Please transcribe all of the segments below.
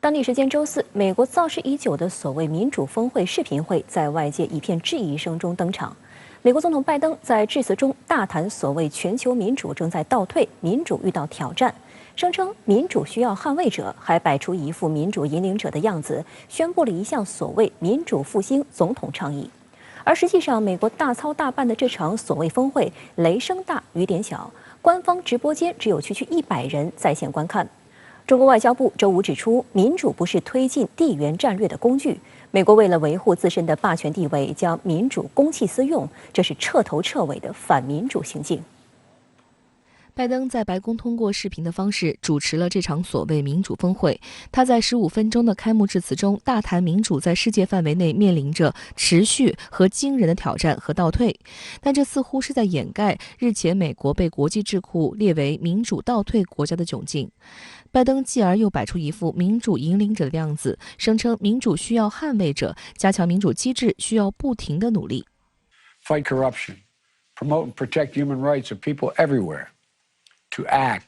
当地时间周四，美国造势已久的所谓民主峰会视频会在外界一片质疑声中登场。美国总统拜登在致辞中大谈所谓全球民主正在倒退，民主遇到挑战，声称民主需要捍卫者，还摆出一副民主引领者的样子，宣布了一项所谓民主复兴总统倡议。而实际上，美国大操大办的这场所谓峰会，雷声大雨点小，官方直播间只有区100人在线观看。中国外交部周五指出，民主不是推进地缘战略的工具。美国为了维护自身的霸权地位，将民主公器私用，这是彻头彻尾的反民主行径。拜登在白宫通过视频的方式主持了这场所谓民主峰会。他在15分钟的开幕致辞中大谈民主在世界范围内面临着持续和惊人的挑战和倒退，但这似乎是在掩盖日前美国被国际智库列为民主倒退国家的窘境。拜登继而又摆出一副民主引领者的样子，声称民主需要捍卫者，加强民主机制需要不停的努力。 Fight corruption, promote and protect human rights of people everywhere. To act.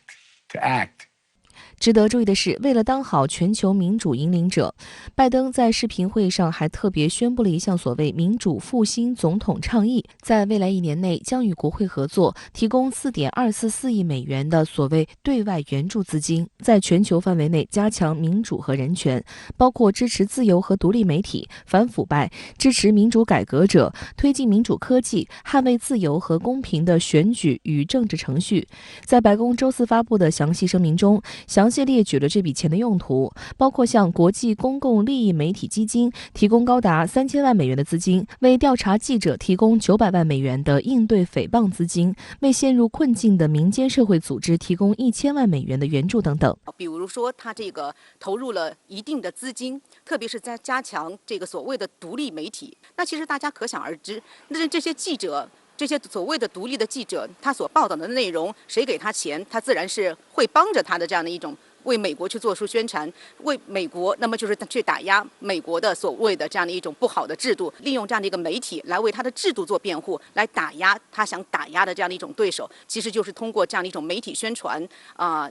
值得注意的是，为了当好全球民主引领者，拜登在视频会议上还特别宣布了一项所谓民主复兴总统倡议，在未来1年内将与国会合作，提供4.244亿美元的所谓对外援助资金，在全球范围内加强民主和人权，包括支持自由和独立媒体、反腐败、支持民主改革者、推进民主科技、捍卫自由和公平的选举与政治程序。在白宫周四发布的详细声明中，详细列举了这笔钱的用途，包括向国际公共利益媒体基金提供高达3000万美元的资金，为调查记者提供900万美元的应对诽谤资金，为陷入困境的民间社会组织提供1000万美元的援助等等。比如说，他这个投入了一定的资金，特别是在加强这个所谓的独立媒体。那其实大家可想而知，那这些记者。这些所谓的独立的记者，他所报道的内容，谁给他钱，他自然是会帮着他的这样的一种为美国去做出宣传，为美国，那么就是去打压美国的所谓的这样的一种不好的制度，利用这样的一个媒体来为他的制度做辩护，来打压他想打压的这样的一种对手，其实就是通过这样的一种媒体宣传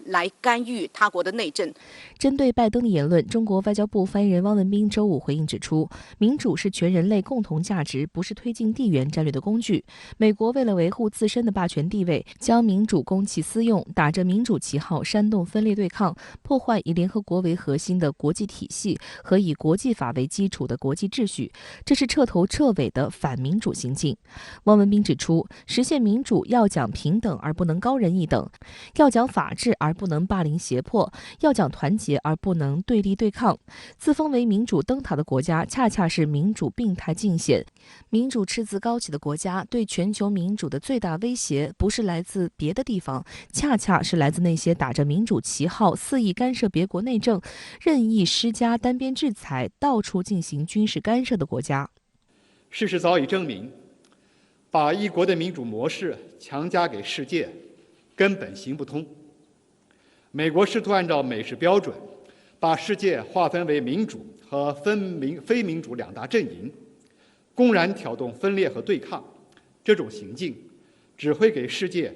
来干预他国的内政。针对拜登的言论，中国外交部发言人汪文斌周五回应指出，民主是全人类共同价值，不是推进地缘战略的工具。美国为了维护自身的霸权地位，将民主公器私用，打着民主旗号煽动分裂对抗，破坏以联合国为核心的国际体系和以国际法为基础的国际秩序，这是彻头彻尾的反民主行径。汪文斌指出，实现民主要讲平等而不能高人一等，要讲法治而不能霸凌胁迫，要讲团结而不能对立对抗。自封为民主灯塔的国家，恰恰是民主病态尽显。民主赤字高起的国家，对全球民主的最大威胁不是来自别的地方，恰恰是来自那些打着民主旗号肆意干涉别国内政、任意施加单边制裁、到处进行军事干涉的国家。事实早已证明，把一国的民主模式强加给世界，根本行不通。美国试图按照美式标准，把世界划分为民主和非民主2大阵营，公然挑动分裂和对抗。这种行径只会给世界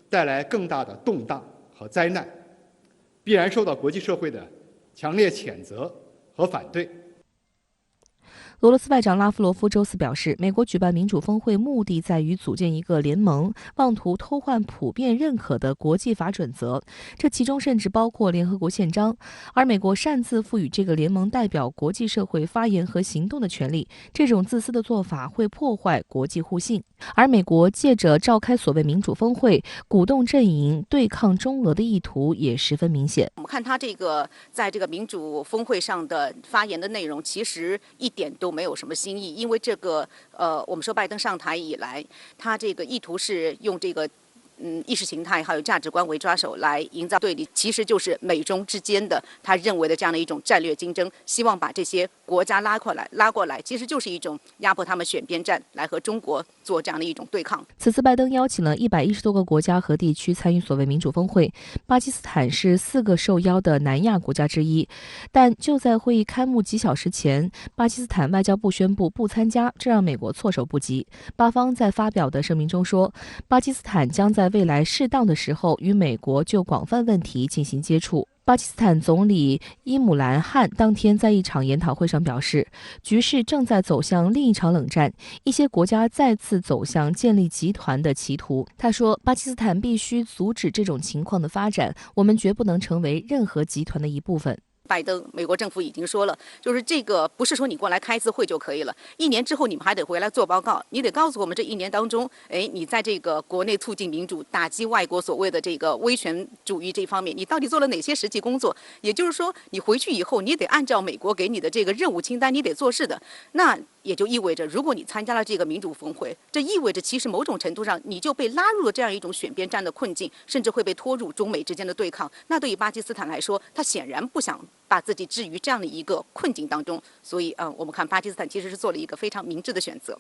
带来更大的动荡和灾难，必然受到国际社会的强烈谴责和反对。俄罗斯外长拉夫罗夫周四表示，美国举办民主峰会目的在于组建一个联盟，妄图偷换普遍认可的国际法准则，这其中甚至包括联合国宪章。而美国擅自赋予这个联盟代表国际社会发言和行动的权利，这种自私的做法会破坏国际互信。而美国借着召开所谓民主峰会，鼓动阵营对抗中俄的意图也十分明显。我们看他这个在这个民主峰会上的发言的内容，其实一点都没有什么新意，因为这个我们说拜登上台以来，他这个意图是用这个意识形态还有价值观为抓手来营造对立，其实就是美中之间的他认为的这样的一种战略竞争，希望把这些国家拉过来，其实就是一种压迫他们选边站，来和中国做这样的一种对抗。此次拜登邀请了110多个国家和地区参与所谓民主峰会，巴基斯坦是4个受邀的南亚国家之一。但就在会议开幕几小时前，巴基斯坦外交部宣布不参加，这让美国措手不及。巴方在发表的声明中说，巴基斯坦将在未来适当的时候与美国就广泛问题进行接触。巴基斯坦总理伊姆兰汗当天在一场研讨会上表示，局势正在走向另一场冷战，一些国家再次走向建立集团的歧途。他说，巴基斯坦必须阻止这种情况的发展，我们绝不能成为任何集团的一部分。拜登，美国政府已经说了，就是这个不是说你过来开一次会就可以了，1年之后你们还得回来做报告，你得告诉我们这1年当中，你在这个国内促进民主、打击外国所谓的这个威权主义这方面，你到底做了哪些实际工作？也就是说，你回去以后，你得按照美国给你的这个任务清单，你得做事的。那也就意味着，如果你参加了这个民主峰会，这意味着其实某种程度上你就被拉入了这样一种选边站的困境，甚至会被拖入中美之间的对抗。那对于巴基斯坦来说，他显然不想把自己置于这样的一个困境当中。所以，我们看巴基斯坦其实是做了一个非常明智的选择。